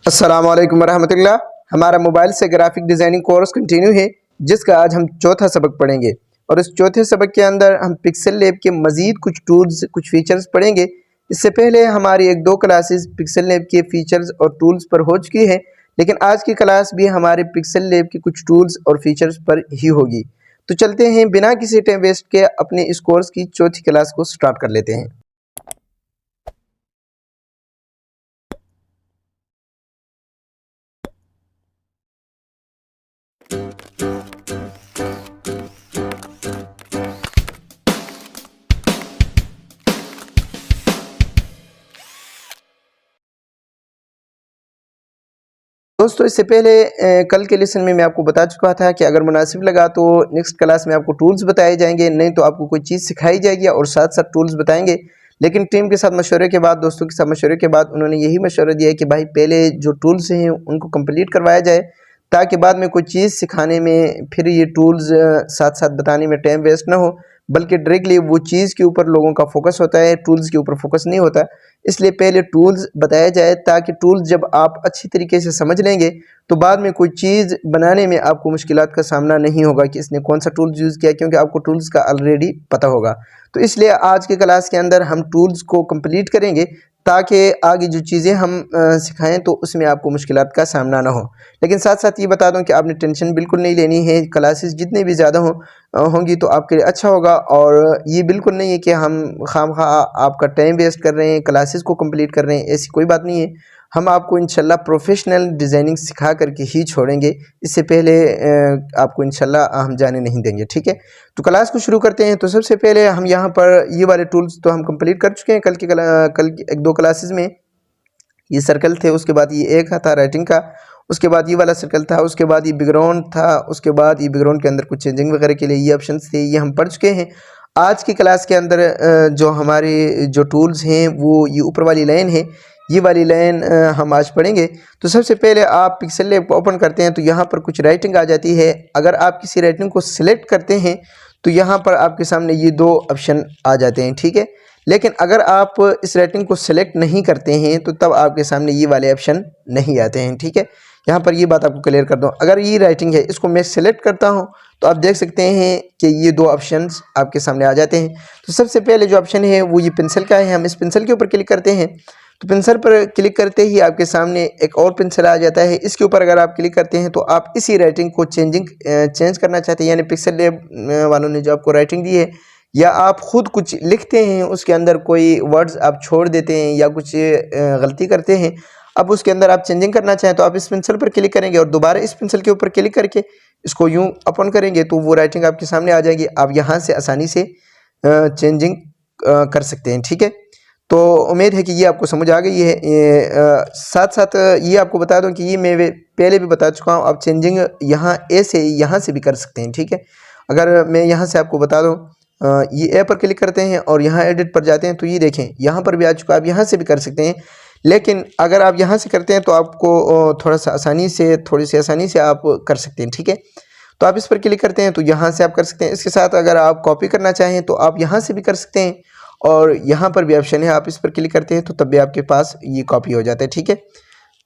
अस्सलाम वालेकुम रहमतुल्लाह। हमारा मोबाइल से ग्राफिक डिज़ाइनिंग कोर्स कंटिन्यू है, जिसका आज हम चौथा सबक पढ़ेंगे। और इस चौथे सबक के अंदर हम पिक्सल लैब के मज़ीद कुछ टूल्स, कुछ फ़ीचर्स पढ़ेंगे। इससे पहले हमारी एक दो क्लासेस पिक्सल लैब के फ़ीचर्स और टूल्स पर हो चुकी है, लेकिन आज की क्लास भी हमारे पिक्सल लैब के कुछ टूल्स और फीचर्स पर ही होगी। तो चलते हैं, बिना किसी टाइम वेस्ट के अपने इस कोर्स की चौथी क्लास को स्टार्ट कर लेते हैं। दोस्तों, इससे पहले कल के लेसन में मैं आपको बता चुका था कि अगर मुनासिब लगा तो नेक्स्ट क्लास में आपको टूल्स बताए जाएंगे, नहीं तो आपको कोई चीज़ सिखाई जाएगी और साथ साथ टूल्स बताएंगे। लेकिन टीम के साथ मशवरे के बाद, दोस्तों के साथ मशवरे के बाद उन्होंने यही मशवरा दिया है कि भाई पहले जो टूल्स हैं उनको कंप्लीट करवाया जाए, ताकि बाद में कोई चीज़ सिखाने में फिर ये टूल्स साथ साथ बताने में टाइम वेस्ट ना हो, बल्कि डायरेक्टली वो चीज़ के ऊपर लोगों का फोकस होता है, टूल्स के ऊपर फोकस नहीं होता। इसलिए पहले टूल्स बताया जाए, ताकि टूल्स जब आप अच्छी तरीके से समझ लेंगे तो बाद में कोई चीज़ बनाने में आपको मुश्किलात का सामना नहीं होगा कि इसने कौन सा टूल्स यूज़ किया, क्योंकि आपको टूल्स का ऑलरेडी पता होगा। तो इसलिए आज की क्लास के अंदर हम टूल्स को कंप्लीट करेंगे, ताकि आगे जो चीज़ें हम सिखाएं तो उसमें आपको मुश्किलात का सामना ना हो। लेकिन साथ साथ ये बता दूं कि आपने टेंशन बिल्कुल नहीं लेनी है। क्लासेस जितने भी ज़्यादा होंगी तो आपके लिए अच्छा होगा, और ये बिल्कुल नहीं है कि हम खामखा आपका टाइम वेस्ट कर रहे हैं, क्लासेस को कंप्लीट कर रहे हैं, ऐसी कोई बात नहीं है। हम आपको इंशाल्लाह प्रोफेशनल डिज़ाइनिंग सिखा करके ही छोड़ेंगे, इससे पहले आपको इंशाल्लाह हम जाने नहीं देंगे, ठीक है। तो क्लास को शुरू करते हैं। तो सबसे पहले हम यहाँ पर ये वाले टूल्स तो हम कंप्लीट कर चुके हैं कल की एक दो क्लासेस में। ये सर्कल थे, उसके बाद ये एक था राइटिंग का, उसके बाद ये वाला सर्कल था, उसके बाद ये बैकग्राउंड था, उसके बाद ये बैकग्राउंड के अंदर कुछ चेंजिंग वगैरह के लिए ये ऑप्शंस थे, ये हम पढ़ चुके हैं। आज की क्लास के अंदर जो हमारे जो टूल्स हैं वो ये ऊपर वाली लाइन है, ये वाली लाइन हम आज पढ़ेंगे। तो सबसे पहले आप पिक्सल लैब को ओपन करते हैं तो यहाँ पर कुछ राइटिंग आ जाती है। अगर आप किसी राइटिंग को सिलेक्ट करते हैं तो यहाँ पर आपके सामने ये दो ऑप्शन आ जाते हैं, ठीक है। लेकिन अगर आप इस राइटिंग को सिलेक्ट नहीं करते हैं तो तब आपके सामने ये वाले ऑप्शन नहीं आते हैं, ठीक है। यहाँ पर ये बात आपको क्लियर कर दूँ, अगर ये राइटिंग है, इसको मैं सिलेक्ट करता हूँ तो आप देख सकते हैं कि ये दो ऑप्शंस आपके सामने आ जाते हैं। तो सबसे पहले जो ऑप्शन है वो ये पेंसिल का है। हम इस पेंसिल के ऊपर क्लिक करते हैं तो पेंसिल पर क्लिक करते ही आपके सामने एक और पेंसिल आ जाता है। इसके ऊपर अगर आप क्लिक करते हैं तो आप इसी राइटिंग को चेंज करना चाहते हैं, यानी पिक्सल लैब वालों ने जो आपको राइटिंग दी है, या आप ख़ुद कुछ लिखते हैं, उसके अंदर कोई वर्ड्स आप छोड़ देते हैं या कुछ गलती करते हैं, अब उसके अंदर आप चेंजिंग करना चाहें तो आप इस पेंसिल पर क्लिक करेंगे और दोबारा इस पेंसिल के ऊपर क्लिक करके इसको यूं ओपन करेंगे तो वो राइटिंग आपके सामने आ जाएगी। आप यहाँ से आसानी से चेंजिंग कर सकते हैं, ठीक है। तो उम्मीद है कि ये आपको समझ आ गई है। साथ साथ ये आपको बता दूं कि ये मैं पहले भी बता चुका हूँ, आप चेंजिंग यहाँ से भी कर सकते हैं, ठीक है। अगर मैं यहाँ से आपको बता दूँ, ये ए पर क्लिक करते हैं और यहाँ एडिट पर जाते हैं तो ये देखें यहाँ पर भी आ चुका, आप यहाँ से भी कर सकते हैं। लेकिन अगर आप यहाँ से करते हैं तो आपको थोड़ी सी आसानी से आप कर सकते हैं, ठीक है। तो आप इस पर क्लिक करते हैं तो यहाँ से आप कर सकते हैं। इसके साथ अगर आप कॉपी करना चाहें तो आप यहाँ से भी कर सकते हैं, और यहाँ पर भी ऑप्शन है, आप इस पर क्लिक करते हैं तो तब भी आपके पास ये कॉपी हो जाता है, ठीक है।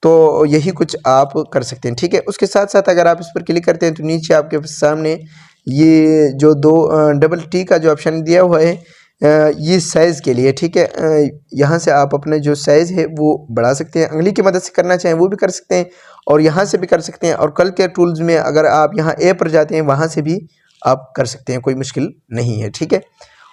तो यही कुछ आप कर सकते हैं, ठीक है। उसके साथ साथ अगर आप इस पर क्लिक करते हैं तो नीचे आपके सामने ये जो दो डबल टी का जो ऑप्शन दिया हुआ है, ये साइज़ के लिए, ठीक है। यहाँ से आप अपने जो साइज़ है वो बढ़ा सकते हैं, उंगली की मदद से करना चाहें वो भी कर सकते हैं, और यहाँ से भी कर सकते हैं। और कल के टूल्स में अगर आप यहाँ ए पर जाते हैं वहाँ से भी आप कर सकते हैं, कोई मुश्किल नहीं है, ठीक है।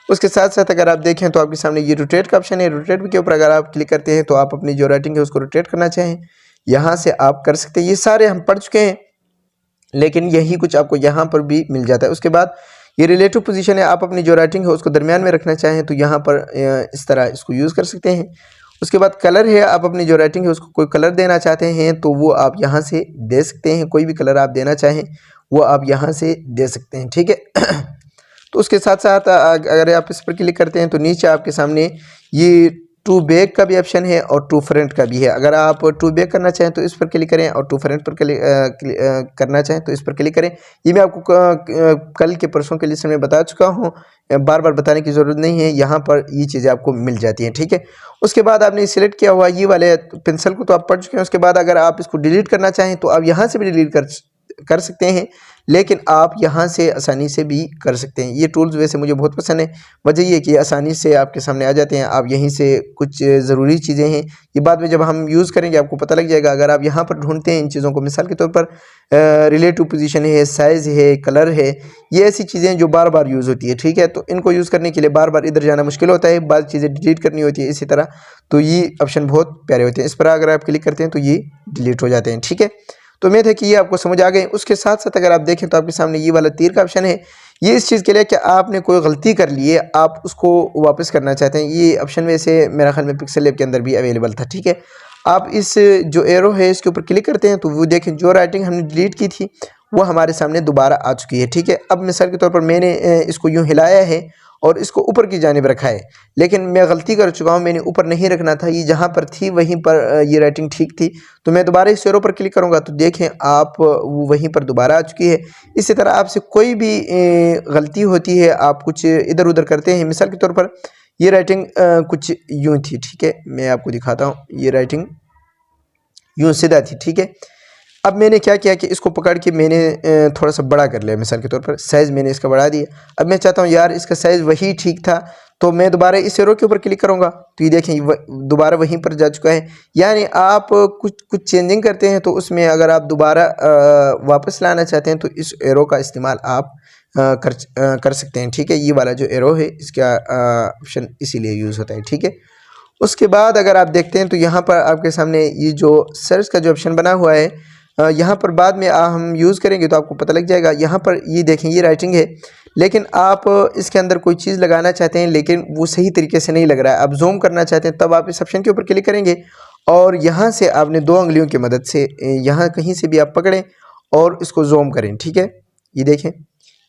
उसके साथ साथ अगर आप देखें तो आपके सामने ये रोटेट का ऑप्शन है। रोटेट के ऊपर अगर आप क्लिक करते हैं तो आप अपनी जो राइटिंग है उसको रोटेट करना चाहें, यहाँ से आप कर सकते हैं। ये सारे हम पढ़ चुके हैं, लेकिन यही कुछ आपको यहाँ पर भी मिल जाता है। उसके बाद ये रिलेटिव पोजीशन है, आप अपनी जो राइटिंग है उसको दरमियान में रखना चाहें तो यहाँ पर इस तरह इसको यूज़ कर सकते हैं। उसके बाद कलर है, आप अपनी जो राइटिंग है उसको कोई कलर देना चाहते हैं तो वो आप यहाँ से दे सकते हैं, कोई भी कलर आप देना चाहें वो आप यहाँ से दे सकते हैं, ठीक है। तो उसके साथ साथ अगर आप इस पर क्लिक करते हैं तो नीचे आपके सामने ये टू बैक का भी ऑप्शन है और टू फ्रंट का भी है। अगर आप टू बैक करना चाहें तो इस पर क्लिक करें और टू फ्रंट पर करना चाहें तो इस पर क्लिक करें। ये मैं आपको कल के परसों के लेसन में बता चुका हूँ, बार बार बताने की ज़रूरत नहीं है, यहाँ पर ये चीज़ें आपको मिल जाती हैं, ठीक है। उसके बाद आपने सिलेक्ट किया हुआ ये वाले पेंसिल को तो आप पढ़ चुके हैं। उसके बाद अगर आप इसको डिलीट करना चाहें तो आप यहाँ से भी डिलीट कर सकते हैं, लेकिन आप यहाँ से आसानी से भी कर सकते हैं। ये टूल्स वैसे मुझे बहुत पसंद है, वजह ये कि आसानी से आपके सामने आ जाते हैं। आप यहीं से कुछ ज़रूरी चीज़ें हैं, ये बाद में जब हम यूज़ करेंगे आपको पता लग जाएगा। अगर आप यहाँ पर ढूंढते हैं इन चीज़ों को, मिसाल के तौर पर रिलेटिव पोजीशन है, साइज़ है, कलर है, ये ऐसी चीज़ें जो बार बार यूज़ होती है, ठीक है। तो इनको यूज़ करने के लिए बार बार इधर जाना मुश्किल होता है, बाद चीज़ें डिलीट करनी होती है इसी तरह। तो ये ऑप्शन बहुत प्यारे होते हैं, इस पर अगर आप क्लिक करते हैं तो ये डिलीट हो जाते हैं, ठीक है। तो उम्मीद है कि ये आपको समझ आ गए। उसके साथ साथ अगर आप देखें तो आपके सामने ये वाला तीर का ऑप्शन है, ये इस चीज़ के लिए कि आपने कोई गलती कर ली है, आप उसको वापस करना चाहते हैं। ये ऑप्शन वैसे मेरा ख्याल में पिक्सल लैब के अंदर भी अवेलेबल था, ठीक है। आप इस जो एरो है इसके ऊपर क्लिक करते हैं तो वो देखें जो राइटिंग हमने डिलीट की थी वो हमारे सामने दोबारा आ चुकी है, ठीक है। अब मिसाल के तौर पर मैंने इसको यूँ हिलाया है और इसको ऊपर की जानिब रखा है, लेकिन मैं गलती कर चुका हूँ, मैंने ऊपर नहीं रखना था, ये जहाँ पर थी वहीं पर ये राइटिंग ठीक थी। तो मैं दोबारा इस एरो पर क्लिक करूँगा तो देखें आप वो वहीं पर दोबारा आ चुकी है। इसी तरह आपसे कोई भी गलती होती है, आप कुछ इधर उधर करते हैं, मिसाल के तौर पर ये राइटिंग कुछ यूँ थी, ठीक है, मैं आपको दिखाता हूँ। ये राइटिंग यूँ सीधा थी, ठीक है। अब मैंने क्या किया कि इसको पकड़ के मैंने थोड़ा सा बड़ा कर लिया, मिसाल के तौर पर साइज़ मैंने इसका बढ़ा दिया। अब मैं चाहता हूँ यार इसका साइज़ वही ठीक था, तो मैं दोबारा इस एरो के ऊपर क्लिक करूँगा तो ये देखें दोबारा वहीं पर जा चुका है। यानी आप कुछ चेंजिंग करते हैं तो उसमें अगर आप दोबारा वापस लाना चाहते हैं तो इस एरो का इस्तेमाल आप कर सकते हैं, ठीक है। ये वाला जो एरो है इसका ऑप्शन इसीलिए यूज़ होता है, ठीक है। उसके बाद अगर आप देखते हैं तो यहाँ पर आपके सामने ये जो सर्च का जो ऑप्शन बना हुआ है, यहाँ पर बाद में हम यूज़ करेंगे तो आपको पता लग जाएगा। यहाँ पर ये देखें ये राइटिंग है, लेकिन आप इसके अंदर कोई चीज़ लगाना चाहते हैं लेकिन वो सही तरीके से नहीं लग रहा है, आप जूम करना चाहते हैं, तब आप इस ऑप्शन के ऊपर क्लिक करेंगे और यहाँ से आपने 2 उंगलियों की मदद से यहाँ कहीं से भी आप पकड़ें और इसको जूम करें, ठीक है। ये देखें,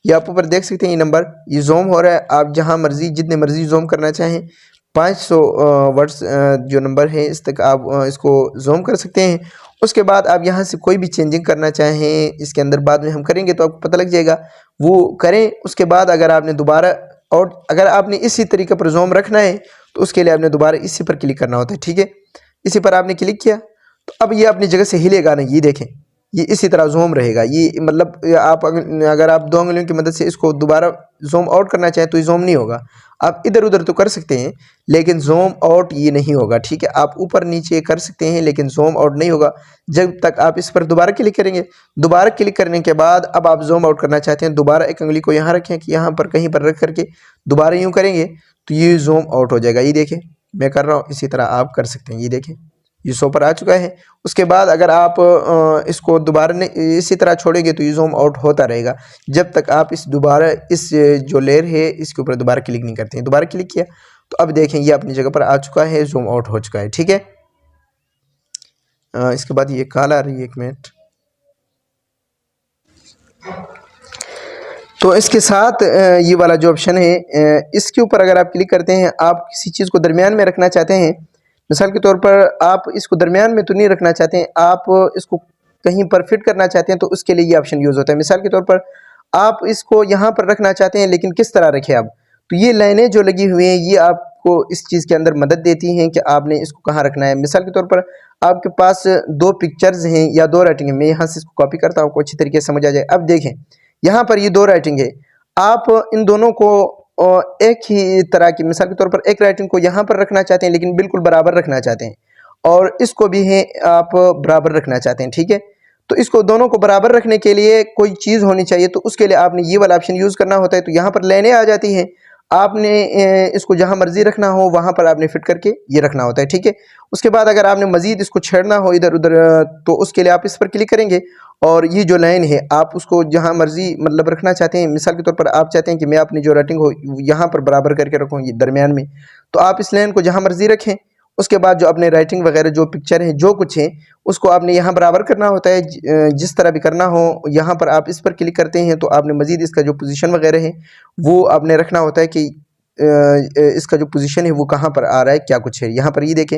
ये आप ऊपर देख सकते हैं ये नंबर ये जूम हो रहा है। आप जहाँ मर्जी जितने मर्जी जूम करना चाहें 500 वर्ड्स जो नंबर है इस तक आप इसको जूम कर सकते हैं। उसके बाद आप यहाँ से कोई भी चेंजिंग करना चाहें इसके अंदर बाद में हम करेंगे तो आपको पता लग जाएगा, वो करें। उसके बाद अगर आपने दोबारा और अगर आपने इसी तरीके पर जूम रखना है तो उसके लिए आपने दोबारा इसी पर क्लिक करना होता है, ठीक है। इसी पर आपने क्लिक किया तो अब ये अपनी जगह से हिलेगा नहीं, ये देखें ये इसी तरह जूम रहेगा। ये मतलब आप अगर आप 2 उंगलियों की मदद से इसको दोबारा जूम आउट करना चाहें तो ये जूम नहीं होगा। आप इधर उधर तो कर सकते हैं लेकिन जूम आउट ये नहीं होगा, ठीक है। आप ऊपर नीचे कर सकते हैं लेकिन जूम आउट नहीं होगा जब तक आप इस पर दोबारा क्लिक करेंगे। दोबारा क्लिक करने के बाद अब आप जूम आउट करना चाहते हैं, दोबारा एक उंगली को यहाँ रखें कि यहाँ पर कहीं पर रख करके दोबारा यूँ करेंगे तो ये जूम आउट हो जाएगा। ये देखें मैं कर रहा हूँ, इसी तरह आप कर सकते हैं। ये देखें ये 100 पर आ चुका है। उसके बाद अगर आप इसको दोबारा इसी तरह छोड़ेंगे तो ये जूम आउट होता रहेगा जब तक आप इस जो लेयर है इसके ऊपर दोबारा क्लिक नहीं करते हैं। दोबारा क्लिक किया तो अब देखें ये अपनी जगह पर आ चुका है, जूम आउट हो चुका है, ठीक है। इसके बाद ये कॉल आ रही है, 1 मिनट। तो इसके साथ ये वाला जो ऑप्शन है इसके ऊपर अगर आप क्लिक करते हैं, आप किसी चीज़ को दरमियान में रखना चाहते हैं, मिसाल के तौर पर आप इसको दरमियान में तो नहीं रखना चाहते हैं, आप इसको कहीं पर फिट करना चाहते हैं तो उसके लिए ये ऑप्शन यूज़ होता है। मिसाल के तौर पर आप इसको यहाँ पर रखना चाहते हैं लेकिन किस तरह रखें आप, तो ये लाइनें जो लगी हुई हैं ये आपको इस चीज़ के अंदर मदद देती हैं कि आपने इसको कहाँ रखना है। मिसाल के तौर पर आपके पास 2 पिक्चर्स हैं या 2 राइटिंग है, मैं यहाँ से इसको कॉपी करता हूँ, आपको अच्छी तरीके से समझ आ जाए। अब देखें यहाँ पर ये 2 राइटिंग है, आप इन दोनों को एक ही तरह की, मिसाल के तौर पर एक राइटिंग को यहाँ पर रखना चाहते हैं लेकिन बिल्कुल बराबर रखना चाहते हैं और इसको भी है आप बराबर रखना चाहते हैं, ठीक है। तो इसको दोनों को बराबर रखने के लिए कोई चीज़ होनी चाहिए, तो उसके लिए आपने ये वाला ऑप्शन यूज़ करना होता है। तो यहाँ पर लाइनें आ जाती हैं, आपने इसको जहाँ मर्जी रखना हो वहाँ पर आपने फिट करके ये रखना होता है, ठीक है। उसके बाद अगर आपने मज़ीद इसको छेड़ना हो इधर उधर तो उसके लिए आप इस पर क्लिक करेंगे और ये जो लाइन है आप उसको जहाँ मर्जी मतलब रखना चाहते हैं। मिसाल के तौर पर आप चाहते हैं कि मैं अपनी जो राइटिंग हो यहाँ पर बराबर करके रखूँ ये दरमियान में, तो आप इस लाइन को जहाँ मर्जी रखें। उसके बाद जो अपने राइटिंग वगैरह जो पिक्चर है जो कुछ है उसको आपने यहाँ बराबर करना होता है, जिस तरह भी करना हो। यहाँ पर आप इस पर क्लिक करते हैं तो आपने मज़ीद इसका जो पोजीशन वगैरह है वो आपने रखना होता है कि इसका जो पोजीशन है वो कहाँ पर आ रहा है, क्या कुछ है। यहाँ पर ये देखें,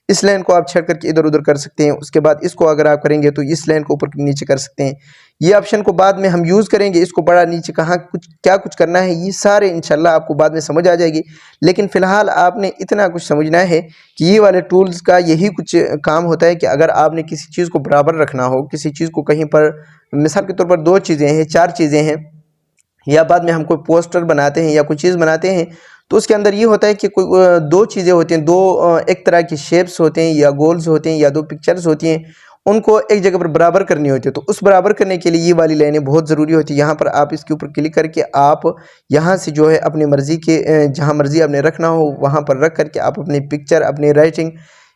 इस लाइन को आप छेड़ करके इधर उधर कर सकते हैं। उसके बाद इसको अगर आप करेंगे तो इस लाइन को ऊपर नीचे कर सकते हैं। ये ऑप्शन को बाद में हम यूज़ करेंगे, इसको बड़ा नीचे कहाँ कुछ क्या कुछ करना है ये सारे इंशाल्लाह आपको बाद में समझ आ जाएगी। लेकिन फ़िलहाल आपने इतना कुछ समझना है कि ये वाले टूल्स का यही कुछ काम होता है कि अगर आपने किसी चीज़ को बराबर रखना हो, किसी चीज़ को कहीं पर, मिसाल के तौर पर 2 चीज़ें हैं, 4 चीज़ें हैं, या बाद में हम कोई पोस्टर बनाते हैं या कोई चीज़ बनाते हैं, तो उसके अंदर ये होता है कि कोई 2 चीज़ें होती हैं, 2 एक तरह की शेप्स होते हैं या गोल्स होते हैं या 2 पिक्चर्स होती हैं, उनको एक जगह पर बराबर करनी होती है। तो उस बराबर करने के लिए ये वाली लाइनें बहुत ज़रूरी होती है। यहाँ पर आप इसके ऊपर क्लिक करके आप यहाँ से जो है अपनी मर्ज़ी के जहाँ मर्ज़ी आपने रखना हो वहाँ पर रख करके आप अपनी पिक्चर, अपनी राइटिंग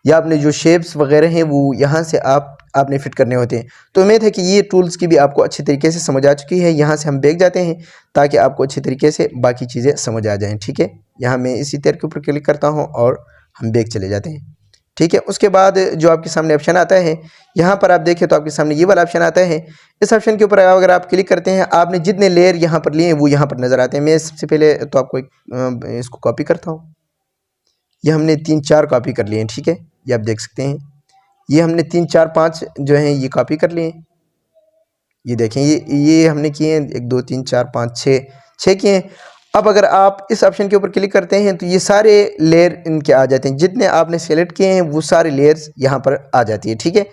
या अपने जो शेप्स वगैरह हैं वो यहाँ से आपने फिट करने होते हैं। तो उम्मीद है कि ये टूल्स की भी आपको अच्छी तरीके से समझ आ चुकी है। यहाँ से हम बैक जाते हैं ताकि आपको अच्छी तरीके से बाकी चीज़ें समझ आ जाएँ। ठीक है, यहाँ मैं इसी तरह के ऊपर क्लिक करता हूँ और हम बैक चले जाते हैं। ठीक है, उसके बाद जो आपके सामने ऑप्शन आता है, यहाँ पर आप देखें तो आपके सामने ये वाला ऑप्शन आता है। इस ऑप्शन के ऊपर अगर आप क्लिक करते हैं, आपने जितने लेयर यहाँ पर लिए हैं वो यहाँ पर नज़र आते हैं। मैं सबसे पहले तो आपको इसको कॉपी करता हूँ। ये हमने 3-4 कॉपी कर लिए हैं। ठीक है, ये आप देख सकते हैं, ये हमने 3-4-5 जो हैं ये कॉपी कर लिए हैं। ये देखें, ये हमने किए हैं 1 2 3 4 5 6 किए हैं। अब अगर आप इस ऑप्शन के ऊपर क्लिक करते हैं तो ये सारे लेयर इनके आ जाते हैं, जितने आपने सेलेक्ट किए हैं वो सारे लेयर्स यहाँ पर आ जाती है। ठीक है,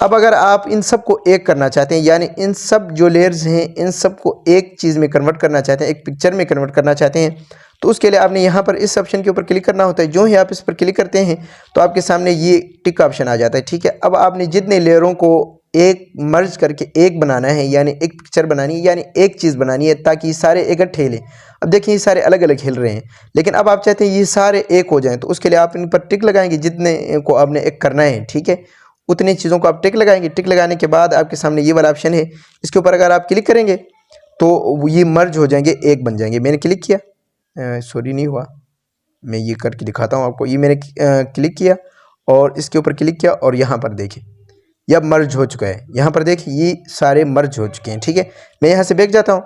अब अगर आप इन सब को एक करना चाहते हैं, यानी इन सब जो लेयर्स हैं इन सब को एक चीज़ में कन्वर्ट करना चाहते हैं, एक पिक्चर में कन्वर्ट करना चाहते हैं, तो उसके लिए आपने यहाँ पर इस ऑप्शन के ऊपर क्लिक करना होता है। जो ही आप इस पर क्लिक करते हैं तो आपके सामने ये टिक का ऑप्शन आ जाता है। ठीक है, अब आपने जितने लेयरों को एक मर्ज करके एक बनाना है, यानी एक पिक्चर बनानी है, यानी एक चीज़ बनानी है ताकि सारे इकट्ठे हिले। अब देखिए ये सारे अलग अलग हिल रहे हैं, लेकिन अब आप चाहते हैं ये सारे एक हो जाएं, तो उसके लिए आप इन पर टिक लगाएंगे जितने को आपने एक करना है। ठीक है, उतनी चीज़ों को आप टिक लगाएंगे। टिक लगाने के बाद आपके सामने ये वाला ऑप्शन है, इसके ऊपर अगर आप क्लिक करेंगे तो ये मर्ज हो जाएंगे, एक बन जाएंगे। मैंने क्लिक किया, सॉरी नहीं हुआ, मैं ये करके दिखाता हूँ आपको। ये मैंने क्लिक किया और इसके ऊपर क्लिक किया और यहाँ पर देखिए ये अब मर्ज हो चुका है। यहाँ पर देखिए ये सारे मर्ज हो चुके हैं। ठीक है, मैं यहाँ से बैक जाता हूँ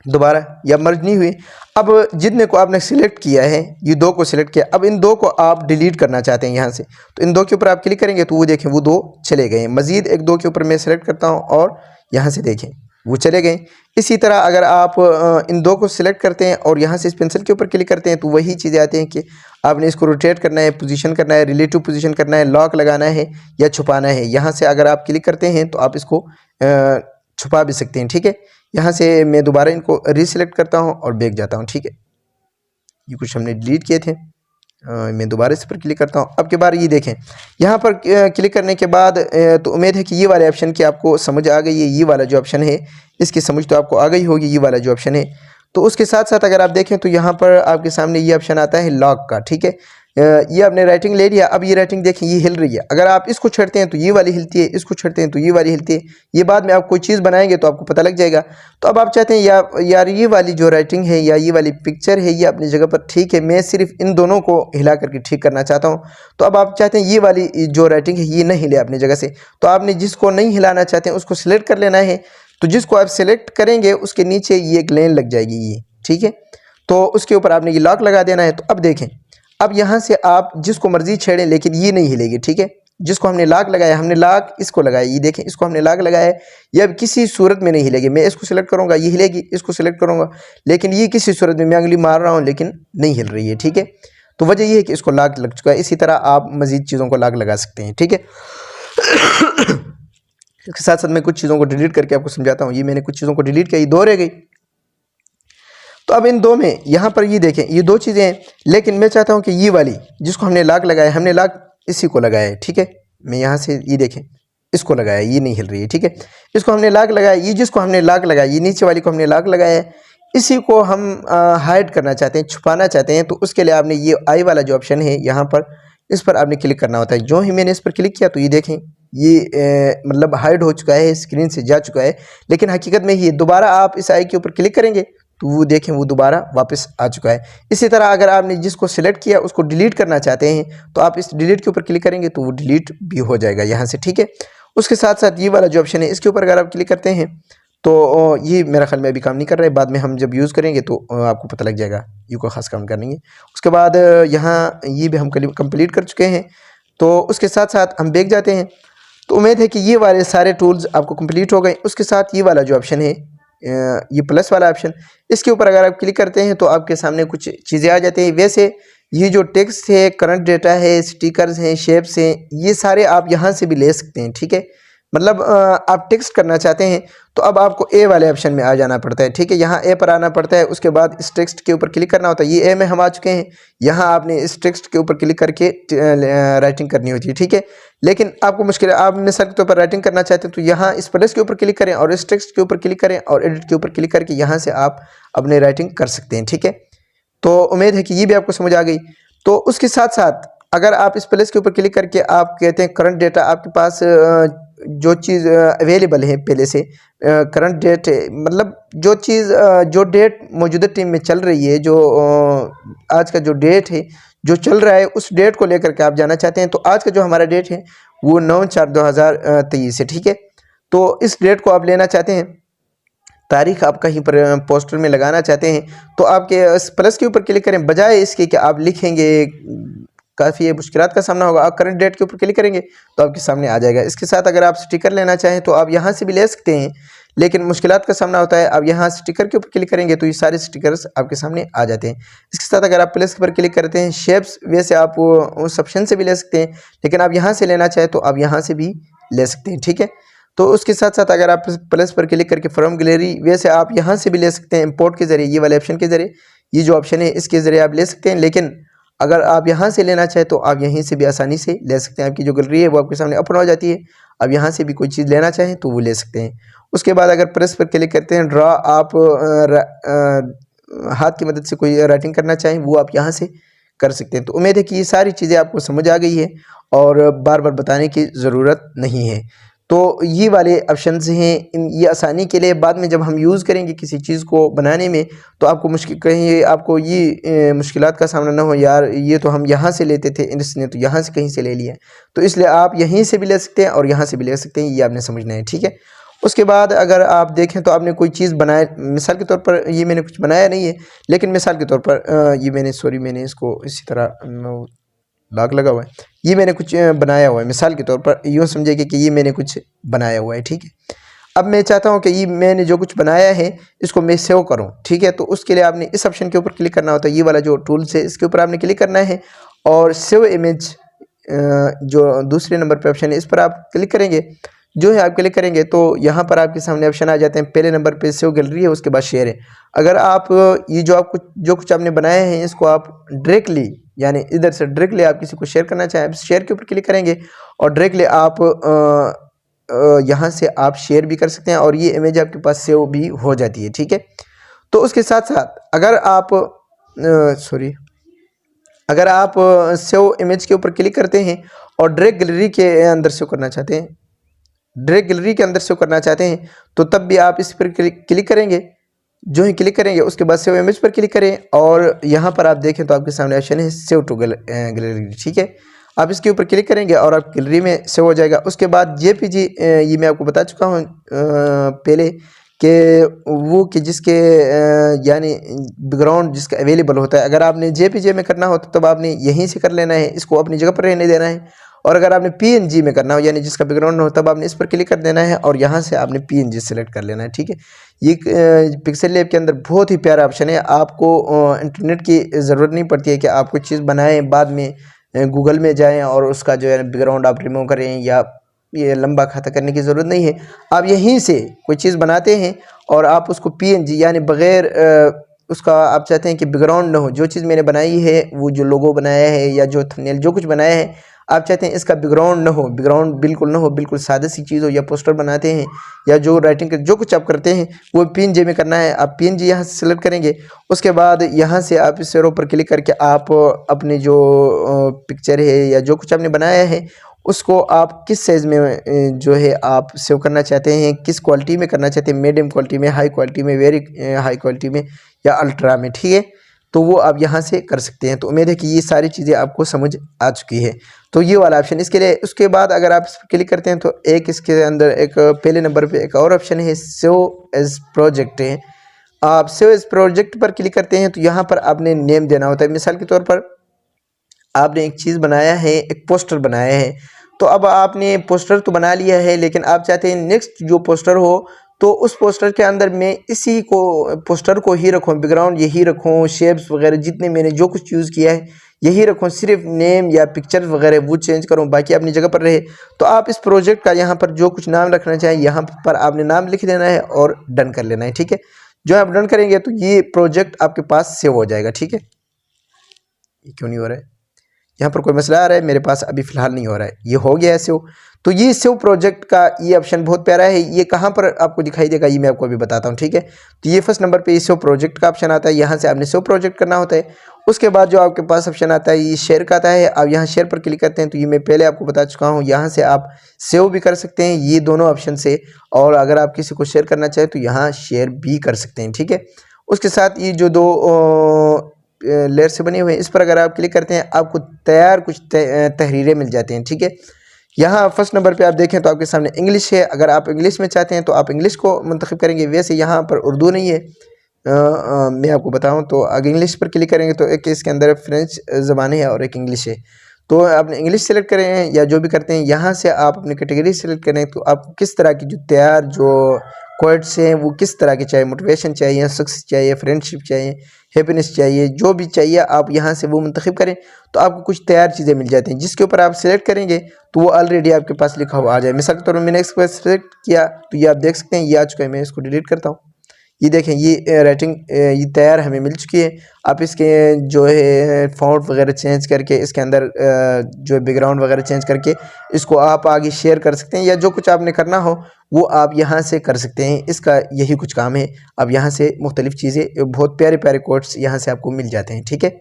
दोबारा, ये अब मर्ज नहीं हुए। अब जितने को आपने सिलेक्ट किया है, ये 2 को सिलेक्ट किया, अब इन 2 को आप डिलीट करना चाहते हैं यहाँ से, तो इन 2 के ऊपर आप क्लिक करेंगे तो वो देखें वो 2 चले गए। मज़ीद एक 2 के ऊपर मैं सिलेक्ट करता हूँ और यहाँ से देखें वो चले गए। इसी तरह अगर आप इन 2 को सिलेक्ट करते हैं और यहाँ से इस पेंसिल के ऊपर क्लिक करते हैं तो वही चीज़ें आती हैं कि आपने इसको रोटेट करना है, पोजीशन करना है, रिलेटिव पोजीशन करना है, लॉक लगाना है या छुपाना है। यहाँ से अगर आप क्लिक करते हैं तो आप इसको छुपा भी सकते हैं। ठीक है, यहाँ से मैं दोबारा इनको रीसिलेक्ट करता हूँ और बैक जाता हूँ। ठीक है, ये कुछ हमने डिलीट किए थे, मैं दोबारा इस पर क्लिक करता हूँ। अब के बार ये देखें, यहाँ पर क्लिक करने के बाद तो उम्मीद है कि ये वाले ऑप्शन की आपको समझ आ गई है। ये वाला जो ऑप्शन है इसकी समझ तो आपको आ गई होगी, ये वाला जो ऑप्शन है। तो उसके साथ साथ अगर आप देखें तो यहाँ पर आपके सामने ये ऑप्शन आता है लॉक का। ठीक है, ये आपने राइटिंग ले लिया, अब ये राइटिंग देखें ये हिल रही है। अगर आप इसको छेड़ते हैं तो ये वाली हिलती है, इसको छेड़ते हैं तो ये वाली हिलती है। ये बाद में आप कोई चीज़ बनाएंगे तो आपको पता लग जाएगा। तो अब आप चाहते हैं यार ये वाली जो राइटिंग है या ये वाली पिक्चर है ये अपनी जगह पर ठीक है, मैं सिर्फ इन दोनों को हिला करके ठीक करना चाहता हूँ। तो अब आप चाहते हैं ये वाली जो राइटिंग है ये नहीं हिले अपनी जगह से, तो आपने जिसको नहीं हिलाना चाहते हैं उसको सिलेक्ट कर लेना है। तो जिसको आप सिलेक्ट करेंगे उसके नीचे ये एक लाइन लग जाएगी ये। ठीक है, तो उसके ऊपर आपने ये लॉक लगा देना है। तो अब देखें, अब यहाँ से आप जिसको मर्जी छेड़ें लेकिन ये नहीं हिलेगी। ठीक है, जिसको हमने लॉक लगाया, हमने लॉक इसको लगाया, ये देखें इसको हमने लॉक लगाया है, ये अब किसी सूरत में नहीं हिलेगी। मैं इसको सिलेक्ट करूँगा ये हिलेगी, इसको सिलेक्ट करूँगा लेकिन ये किसी सूरत में, मैं उंगली मार रहा हूँ लेकिन नहीं हिल रही है। ठीक है, तो वजह ये है कि इसको लॉक लग चुका है। इसी तरह आप मज़ीद चीज़ों को लॉक लगा सकते हैं। ठीक है, इसके साथ साथ मैं कुछ चीज़ों को डिलीट करके आपको समझाता हूँ। ये मैंने कुछ चीज़ों को डिलीट किया, ये 2 रह गई। तो अब इन 2 में यहाँ पर ये देखें ये 2 चीज़ें हैं, लेकिन मैं चाहता हूँ कि ये वाली जिसको हमने लॉक लगाया, हमने लॉक इसी को लगाया है। ठीक है, मैं यहाँ से ये देखें इसको लगाया, ये नहीं हिल रही है। ठीक है, इसको हमने लॉक लगाया, ये जिसको हमने लॉक लगाया, ये नीचे वाली को हमने लॉक लगाया है, इसी को हम हाइड करना चाहते हैं, छुपाना चाहते हैं। तो उसके लिए आपने ये आई वाला जो ऑप्शन है यहाँ पर, इस पर आपने क्लिक करना होता है। जो ही मैंने इस पर क्लिक किया तो ये देखें ये मतलब हाइड हो चुका है, स्क्रीन से जा चुका है, लेकिन हकीकत में ये दोबारा आप इस आई के ऊपर क्लिक करेंगे तो वो देखें वो दोबारा वापस आ चुका है। इसी तरह अगर आपने जिसको सिलेक्ट किया उसको डिलीट करना चाहते हैं तो आप इस डिलीट के ऊपर क्लिक करेंगे तो वो डिलीट भी हो जाएगा यहाँ से। ठीक है, उसके साथ साथ ये वाला जो ऑप्शन है इसके ऊपर अगर आप क्लिक करते हैं तो ये मेरा ख्याल में अभी काम नहीं कर रहा है, बाद में हम जब यूज़ करेंगे तो आपको पता लग जाएगा, यू को ख़ास काम करनी है। उसके बाद यहाँ ये भी हम कंप्लीट कर चुके हैं, तो उसके साथ साथ हम बैक जाते हैं। तो उम्मीद है कि ये वाले सारे टूल्स आपको कंप्लीट हो गए। उसके साथ ये वाला जो ऑप्शन है, ये प्लस वाला ऑप्शन, इसके ऊपर अगर आप क्लिक करते हैं तो आपके सामने कुछ चीज़ें आ जाती हैं। वैसे ये जो टेक्स्ट है, करंट डेटा है, स्टिकर्स हैं, शेप्स हैं, ये सारे आप यहाँ से भी ले सकते हैं, ठीक है। मतलब आप टेक्स्ट करना चाहते हैं तो अब आपको ए वाले ऑप्शन में आ जाना पड़ता है, ठीक है। यहाँ ए पर आना पड़ता है, उसके बाद इस टेक्स्ट के ऊपर क्लिक करना होता है। ये ए में हम आ चुके हैं, यहाँ आपने इस टेक्स्ट के ऊपर क्लिक करके राइटिंग करनी होती है, ठीक है। लेकिन आपको मुश्किल है, आप मिसाल के तौर पर राइटिंग करना चाहते हैं तो यहाँ इस प्लस के ऊपर क्लिक करें और इस टेक्स्ट के ऊपर क्लिक करें और एडिट के ऊपर क्लिक करके यहाँ से आप अपने राइटिंग कर सकते हैं, ठीक है। तो उम्मीद है कि ये भी आपको समझ आ गई। तो उसके साथ साथ अगर आप इस प्लस के ऊपर क्लिक करके आप कहते हैं करंट डेटा, आपके पास जो चीज़ अवेलेबल है पहले से, करंट डेट मतलब जो चीज़ जो डेट मौजूदा टाइम में चल रही है, जो आज का जो डेट है जो चल रहा है, उस डेट को लेकर के आप जाना चाहते हैं। तो आज का जो हमारा डेट है वो 9/4/2023 है, ठीक है। तो इस डेट को आप लेना चाहते हैं, तारीख आप कहीं पर पोस्टर में लगाना चाहते हैं, तो आपके प्लस के ऊपर क्लिक करें, बजाय इसके कि आप लिखेंगे काफ़ी मुश्किलात का सामना होगा। आप करंट डेट के ऊपर क्लिक करेंगे तो आपके सामने आ जाएगा। इसके साथ अगर आप स्टिकर लेना चाहें तो आप यहाँ से भी ले सकते हैं, लेकिन मुश्किलात का सामना होता है। आप यहाँ स्टिकर के ऊपर क्लिक करेंगे तो ये सारे स्टिकर्स आपके सामने आ जाते हैं। इसके साथ अगर आप प्लस पर क्लिक करते हैं, शेप्स वैसे आप उस ऑप्शन से भी ले सकते हैं, लेकिन आप यहाँ से लेना चाहें तो आप यहाँ से भी ले सकते हैं, ठीक है। तो उसके साथ साथ अगर आप प्लस पर क्लिक करके फ्रॉम गैलरी, वैसे आप यहाँ से भी ले सकते हैं इंपोर्ट के ज़रिए, ये वाले ऑप्शन के ज़रिए, ये जो ऑप्शन है इसके ज़रिए आप ले सकते हैं। लेकिन अगर आप यहाँ से लेना चाहें तो आप यहीं से भी आसानी से ले सकते हैं। आपकी जो गैलरी है वो आपके सामने ओपन हो जाती है, आप यहाँ से भी कोई चीज़ लेना चाहें तो वो ले सकते हैं। उसके बाद अगर प्रेस पर क्लिक करते हैं, ड्रा, आप हाथ की मदद से कोई राइटिंग करना चाहें वो आप यहाँ से कर सकते हैं। तो उम्मीद है कि ये सारी चीज़ें आपको समझ आ गई है और बार बार बताने की ज़रूरत नहीं है। तो ये वाले ऑप्शंस हैं, ये आसानी के लिए बाद में जब हम यूज़ करेंगे किसी चीज़ को बनाने में तो आपको मुश्किल कहीं आपको ये मुश्किलात का सामना ना हो, यार ये तो हम यहाँ से लेते थे, इसने तो यहाँ से कहीं से ले लिया। तो इसलिए आप यहीं से भी ले सकते हैं और यहाँ से भी ले सकते हैं, ये आपने समझना है, ठीक है। उसके बाद अगर आप देखें तो आपने कोई चीज़ बनाए, मिसाल के तौर पर ये मैंने कुछ बनाया नहीं है, लेकिन मिसाल के तौर पर ये मैंने इसको इसी तरह लॉक लगा हुआ है, ये मैंने कुछ बनाया हुआ है। मिसाल के तौर पर यूँ समझिए कि ये मैंने कुछ बनाया हुआ है, ठीक है। अब मैं चाहता हूँ कि ये मैंने जो कुछ बनाया है इसको मैं सेव करूँ, ठीक है। तो उसके लिए आपने इस ऑप्शन के ऊपर क्लिक करना होता है, ये वाला जो टूल्स है इसके ऊपर आपने क्लिक करना है और सेव इमेज जो दूसरे नंबर पर ऑप्शन है इस पर आप क्लिक करेंगे। जो है आप क्लिक करेंगे तो यहाँ पर आपके सामने ऑप्शन आ जाते हैं। पहले नंबर पे सेव गैलरी है, उसके बाद शेयर है। अगर आप ये जो कुछ आपने बनाए हैं इसको आप डायरेक्टली यानी इधर से डायरेक्टली आप किसी को शेयर करना चाहें, शेयर के ऊपर क्लिक करेंगे और डायरेक्टली आप यहाँ से आप शेयर भी कर सकते हैं और ये इमेज आपके पास सेव भी हो जाती है, ठीक है। तो उसके साथ साथ अगर आप अगर आप सेव इमेज के ऊपर क्लिक करते हैं और डायरेक्ट गैलरी के अंदर सेव करना चाहते हैं, डायरेक्ट गैलरी के अंदर सेव करना चाहते हैं तो तब भी आप इस पर क्लिक करेंगे। जो ही क्लिक करेंगे उसके बाद सेव इमेज पर क्लिक करें और यहाँ पर आप देखें तो आपके सामने ऑप्शन है सेव टू गैलरी, ठीक है। आप इसके ऊपर क्लिक करेंगे और आप गैलरी में सेव हो जाएगा। उसके बाद जेपीजी, ये मैं आपको बता चुका हूँ पहले कि जिसके यानी बैकग्राउंड जिसका अवेलेबल होता है, अगर आपने जेपीजी में करना हो तो तब आपने यहीं से कर लेना है, इसको अपनी जगह पर रहने देना है। और अगर आपने पीएनजी में करना हो यानी जिसका बैकग्राउंड हो तब आपने इस पर क्लिक कर देना है और यहाँ से आपने पीएनजी सेलेक्ट कर लेना है, ठीक है। ये पिक्सेल लैब के अंदर बहुत ही प्यारा ऑप्शन है। आपको इंटरनेट की ज़रूरत नहीं पड़ती है कि आप कुछ चीज़ बनाएं बाद में गूगल में जाएं और उसका जो है बैकग्राउंड आप रिमूव करें, या ये लंबा खाता करने की ज़रूरत नहीं है। आप यहीं से कोई चीज़ बनाते हैं और आप उसको पीएनजी यानी बग़ैर उसका आप चाहते हैं कि बैकग्राउंड ना हो, जो चीज़ मैंने बनाई है वो जो लोगो बनाया है या जो थंबनेल जो कुछ बनाया है आप चाहते हैं इसका बैकग्राउंड ना हो, बैकग्राउंड बिल्कुल ना हो, बिल्कुल सादा सी चीज़ हो, या पोस्टर बनाते हैं या जो राइटिंग जो कुछ आप करते हैं वो पीएनजी में करना है, आप पीएनजी यहाँ से सेलेक्ट करेंगे। उसके बाद यहाँ से आप इस एरो पर क्लिक करके आप अपनी जो पिक्चर है या जो कुछ आपने बनाया है उसको आप किस साइज़ में जो है आप सेव करना चाहते हैं, किस क्वालिटी में करना चाहते हैं, मीडियम क्वालिटी में, हाई क्वालिटी में, वेरी हाई क्वालिटी में या अल्ट्रा में, ठीक है। तो वो आप यहाँ से कर सकते हैं। तो उम्मीद है कि ये सारी चीज़ें आपको समझ आ चुकी है। तो ये वाला ऑप्शन इसके लिए, उसके बाद अगर आप इस पर क्लिक करते हैं तो एक इसके अंदर एक पहले नंबर पे एक और ऑप्शन है सेव एज प्रोजेक्ट है। आप सेव एज प्रोजेक्ट पर क्लिक करते हैं तो यहाँ पर आपने नेम देना होता है। मिसाल के तौर पर आपने एक चीज़ बनाया है, एक पोस्टर बनाया है, तो अब आपने पोस्टर तो बना लिया है लेकिन आप चाहते हैं नेक्स्ट जो पोस्टर हो तो उस पोस्टर के अंदर मैं इसी को पोस्टर को ही रखूँ, बैकग्राउंड यही रखूँ, शेप्स वगैरह जितने मैंने जो कुछ यूज़ किया है यही रखूँ, सिर्फ नेम या पिक्चर वगैरह वो चेंज करूँ, बाकी अपनी जगह पर रहे। तो आप इस प्रोजेक्ट का यहाँ पर जो कुछ नाम रखना चाहें यहाँ पर आपने नाम लिख देना है और डन कर लेना है। ठीक है, जो आप डन करेंगे तो ये प्रोजेक्ट आपके पास सेव हो जाएगा। ठीक है, ये क्यों नहीं हो रहा है, यहाँ पर कोई मसला आ रहा है, मेरे पास अभी फ़िलहाल नहीं हो रहा है, ये हो गया है सेव। तो ये सेव प्रोजेक्ट का ये ऑप्शन बहुत प्यारा है। ये कहाँ पर आपको दिखाई देगा ये मैं आपको अभी बताता हूँ। ठीक है, तो ये फर्स्ट नंबर पे ये सेव प्रोजेक्ट का ऑप्शन आता है, यहाँ से आपने सेव प्रोजेक्ट करना होता है। उसके बाद जो आपके पास ऑप्शन आता है ये शेयर का आता है। आप यहाँ शेयर पर क्लिक करते हैं तो ये मैं पहले आपको बता चुका हूँ, यहाँ से आप सेव भी कर सकते हैं ये दोनों ऑप्शन से, और अगर आप किसी को शेयर करना चाहें तो यहाँ शेयर भी कर सकते हैं। ठीक है, उसके साथ ये जो दो लेयर से बने हुए हैं इस पर अगर आप क्लिक करते हैं आपको तैयार कुछ तहरीरें मिल जाती हैं। ठीक है, यहाँ फर्स्ट नंबर पे आप देखें तो आपके सामने इंग्लिश है। अगर आप इंग्लिश में चाहते हैं तो आप इंग्लिश को मुंतखब करेंगे, वैसे यहाँ पर उर्दू नहीं है। मैं आपको बताऊं तो अगर इंग्लिश पर क्लिक करेंगे तो एक इसके अंदर फ्रेंच ज़बान है और एक इंग्लिश है। तो आपने इंग्लिश सेलेक्ट करें हैं या जो भी करते हैं यहाँ से आप अपनी कैटेगरी सेलेक्ट करें तो आपको किस तरह की जो तैयार जो कोट्स हैं वो किस तरह के चाहिए, मोटिवेशन चाहिए, सक्सेस चाहिए, फ्रेंडशिप चाहिए, हैप्पीनेस चाहिए, जो भी चाहिए आप यहाँ से वो मुंतखब करें तो आपको कुछ तैयार चीज़ें मिल जाती हैं जिसके ऊपर आप सेलेक्ट करेंगे तो वो ऑलरेडी आपके पास लिखा हुआ आ जाए। मिसाल के तौर पर मैंने इसको सेलेक्ट किया तो ये आप देख सकते हैं ये आ चुका है। मैं इसको डिलीट करता हूँ। ये देखें ये राइटिंग ये तैयार हमें मिल चुकी है। आप इसके जो है फ़ॉन्ट वगैरह चेंज करके इसके अंदर जो बैकग्राउंड वगैरह चेंज करके इसको आप आगे शेयर कर सकते हैं या जो कुछ आपने करना हो वो आप यहाँ से कर सकते हैं। इसका यही कुछ काम है। अब यहाँ से मुख्तलिफ़ चीज़ें बहुत प्यारे प्यारे कोट्स यहाँ से आपको मिल जाते हैं। ठीक है,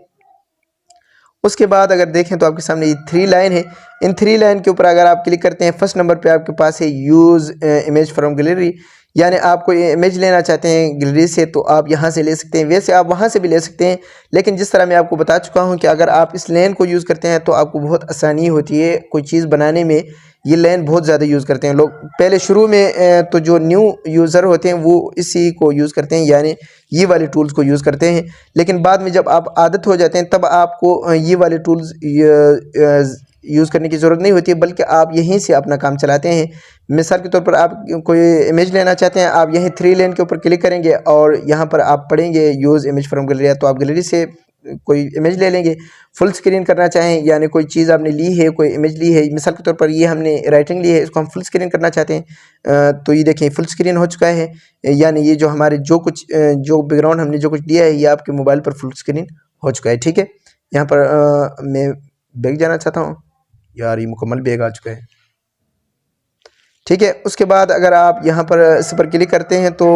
उसके बाद अगर देखें तो आपके सामने ये 3 लाइन है। इन 3 लाइन के ऊपर अगर आप क्लिक करते हैं फर्स्ट नंबर पे आपके पास है यूज़ इमेज फ्रॉम गैलरी, यानी आप कोई इमेज लेना चाहते हैं गैलरी से तो आप यहाँ से ले सकते हैं, वैसे आप वहाँ से भी ले सकते हैं। लेकिन जिस तरह मैं आपको बता चुका हूँ कि अगर आप इस लाइन को यूज़ करते हैं तो आपको बहुत आसानी होती है कोई चीज़ बनाने में। ये लाइन बहुत ज़्यादा यूज़ करते हैं लोग। पहले शुरू में तो जो न्यू यूज़र होते हैं वो इसी को यूज़ करते हैं, यानी ये वाले टूल्स को यूज़ करते हैं। लेकिन बाद में जब आप आदत हो जाते हैं तब आपको ये वाले टूल्स यूज़ करने की ज़रूरत नहीं होती है, बल्कि आप यहीं से अपना काम चलाते हैं। मिसाल के तौर पर आप कोई इमेज लेना चाहते हैं, आप यहीं 3 लाइन के ऊपर क्लिक करेंगे और यहाँ पर आप पढ़ेंगे यूज़ इमेज फ्रॉम गैलरी, तो आप गैलरी से कोई इमेज ले लेंगे। फुल स्क्रीन करना चाहें यानी कोई चीज़ आपने ली है, कोई इमेज ली है, मिसाल के तौर पर ये हमने राइटिंग ली है, इसको हम फुल स्क्रीन करना चाहते हैं तो ये देखें फुल स्क्रीन हो चुका है। यानी ये जो हमारे जो कुछ जो बैकग्राउंड हमने जो कुछ दिया है ये आपके मोबाइल पर फुल स्क्रीन हो चुका है। ठीक है, यहाँ पर मैं बैक जाना चाहता हूँ, यार ये मुकम्मल बैग आ चुका है। ठीक है, उसके बाद अगर आप यहाँ पर इस पर क्लिक करते हैं तो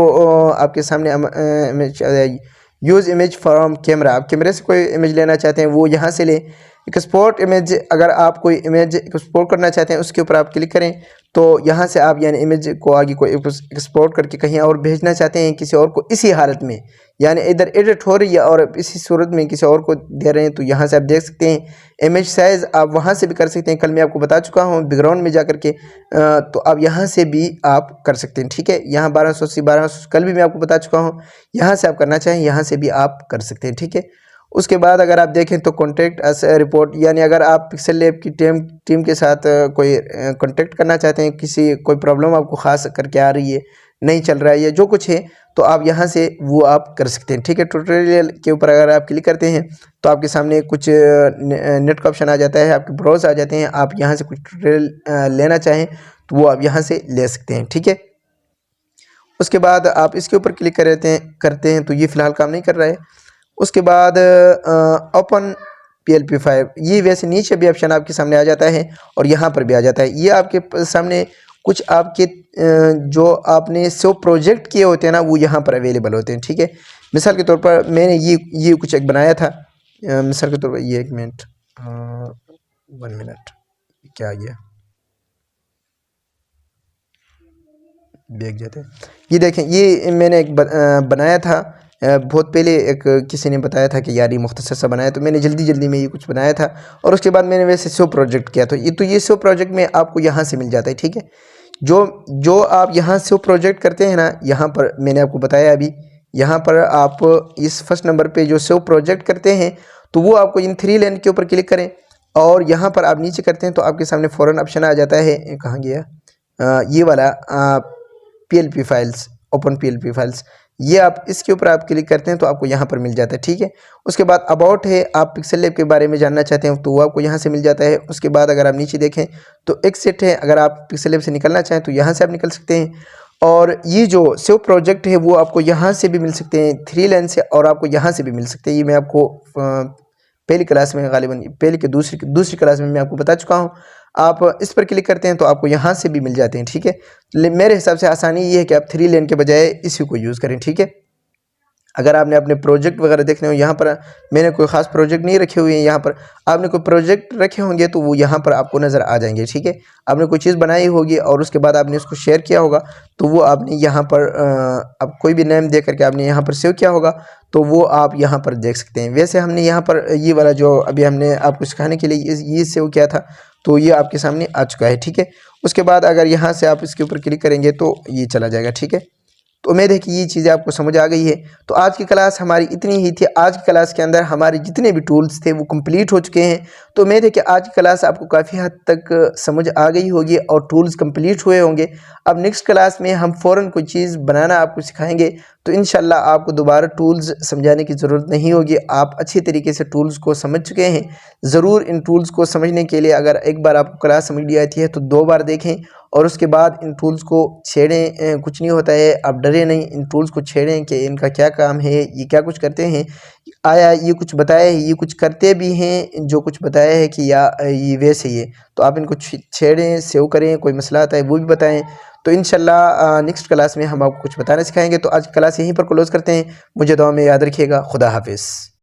आपके सामने image use image from camera, आप कैमरे से कोई इमेज लेना चाहते हैं वो यहाँ से लें। एक्सपोर्ट इमेज, अगर आप कोई इमेज एक्सपोर्ट करना चाहते हैं उसके ऊपर आप क्लिक करें तो यहाँ से आप यानी इमेज को आगे कोई एक्सपोर्ट करके कहीं और भेजना चाहते हैं किसी और को इसी हालत में, यानी इधर एडिट हो रही है और इसी सूरत में किसी और को दे रहे हैं तो यहाँ से आप देख सकते हैं। इमेज साइज़ आप वहाँ से भी कर सकते हैं, कल मैं आपको बता चुका हूँ बैकग्राउंड में जा कर के, तो आप यहाँ से भी आप कर सकते हैं। ठीक है, यहाँ 1200 से 1200 कल भी मैं आपको बता चुका हूँ, यहाँ से आप करना चाहें यहाँ से भी आप कर सकते हैं। ठीक है, उसके बाद अगर आप देखें तो कॉन्टैक्ट अस रिपोर्ट, यानी अगर आप पिक्सल लैब की टीम के साथ कोई कॉन्टैक्ट करना चाहते हैं, कोई प्रॉब्लम आपको ख़ास करके आ रही है, नहीं चल रहा है या जो कुछ है तो आप यहाँ से वो आप कर सकते हैं। ठीक है, ट्यूटोरियल के ऊपर अगर आप क्लिक करते हैं तो आपके सामने कुछ नेट का ऑप्शन आ जाता है, आपके ब्राउज आ जाते हैं। आप यहाँ से कुछ ट्यूटोरियल लेना चाहें तो वो आप यहाँ से ले सकते हैं। ठीक है, उसके बाद आप इसके ऊपर क्लिक करते हैं तो ये फ़िलहाल काम नहीं कर रहा है। उसके बाद ओपन PLP5, ये वैसे नीचे भी ऑप्शन आपके सामने आ जाता है और यहाँ पर भी आ जाता है। ये आपके सामने कुछ आपके जो आपने सो प्रोजेक्ट किए होते हैं ना वो यहाँ पर अवेलेबल होते हैं। ठीक है, मिसाल के तौर पर मैंने ये कुछ एक बनाया था, मिसाल के तौर पर ये 1 मिनट 1 मिनट क्या आ गया, बैग जाते हैं। ये देखें ये मैंने एक बनाया था बहुत पहले एक किसी ने बताया था कि यार ये मुख्तसर सा बनाया, तो मैंने जल्दी जल्दी में ये कुछ बनाया था और उसके बाद मैंने वैसे SEO प्रोजेक्ट किया। तो ये SEO प्रोजेक्ट में आपको यहाँ से मिल जाता है, ठीक है। जो आप यहाँ SEO प्रोजेक्ट करते हैं ना, यहाँ पर मैंने आपको बताया अभी, यहाँ पर आप इस फर्स्ट नंबर पे जो SEO प्रोजेक्ट करते हैं तो वो आपको इन 3 लाइन के ऊपर क्लिक करें और यहाँ पर आप नीचे करते हैं तो आपके सामने फ़ौरन ऑप्शन आ जाता है, कहाँ गया, ये वाला PLP files, open PLP files, ये आप इसके ऊपर आप क्लिक करते हैं तो आपको यहाँ पर मिल जाता है, ठीक है। उसके बाद अबाउट है, आप पिक्सल लैब के बारे में जानना चाहते हैं तो वो आपको यहाँ से मिल जाता है। उसके बाद अगर आप नीचे देखें तो एक्सेट है, अगर आप पिक्सल लैब से निकलना चाहें तो यहाँ से आप निकल सकते हैं। और ये जो SEO प्रोजेक्ट है वो आपको यहाँ से भी मिल सकते हैं 3 लाइन से, और आपको यहाँ से भी मिल सकते हैं। ये मैं आपको पहली क्लास में, गालिबन पहली के दूसरी क्लास में मैं आपको बता चुका हूँ। आप इस पर क्लिक करते हैं तो आपको यहाँ से भी मिल जाते हैं, ठीक है। मेरे हिसाब से आसानी ये है कि आप 3 लाइन के बजाय इसी को यूज़ करें, ठीक है। अगर आपने अपने प्रोजेक्ट वगैरह देखने हो, यहाँ पर मैंने कोई ख़ास प्रोजेक्ट नहीं रखे हुए हैं, यहाँ पर आपने कोई प्रोजेक्ट रखे होंगे तो वो यहाँ पर आपको नज़र आ जाएंगे, ठीक है। आपने कोई चीज़ बनाई होगी और उसके बाद आपने उसको शेयर किया होगा तो वो आपने यहाँ पर अब कोई भी नेम दे करके आपने यहाँ पर सेव किया होगा तो वो आप यहाँ पर देख सकते हैं। वैसे हमने यहाँ पर ये वाला जो अभी हमने आपको सिखाने के लिए ये सेव किया था तो ये आपके सामने आ चुका है, ठीक है। उसके बाद अगर यहाँ से आप इसके ऊपर क्लिक करेंगे तो ये चला जाएगा, ठीक है। तो उम्मीद है कि ये चीज़ें आपको समझ आ गई है। तो आज की क्लास हमारी इतनी ही थी। आज की क्लास के अंदर हमारे जितने भी टूल्स थे वो कंप्लीट हो चुके हैं। तो उम्मीद है कि आज की क्लास आपको काफ़ी हद तक समझ आ गई होगी और टूल्स कंप्लीट हुए होंगे। अब नेक्स्ट क्लास में हम फ़ौरन कोई चीज़ बनाना आपको सिखाएंगे तो इंशाल्लाह आपको दोबारा टूल्स समझाने की ज़रूरत नहीं होगी। आप अच्छी तरीके से टूल्स को समझ चुके हैं। ज़रूर इन टूल्स को समझने के लिए अगर एक बार आपको क्लास समझ ली आती है तो 2 बार देखें और उसके बाद इन टूल्स को छेड़ें। कुछ नहीं होता है, आप डरे नहीं, इन टूल्स को छेड़ें कि इनका क्या काम है, ये क्या कुछ करते हैं, आया ये कुछ बताया है, ये कुछ करते भी हैं जो कुछ बताया है कि या ये वैसे ही है। तो आप इनको छेड़ें, सेव करें, कोई मसला आता है वो भी बताएं। तो इंशाल्लाह नेक्स्ट क्लास में हम आपको कुछ बताना सिखाएंगे। तो आज क्लास यहीं पर क्लोज़ करते हैं। मुझे दुआ में याद रखिएगा। खुदा हाफिज़।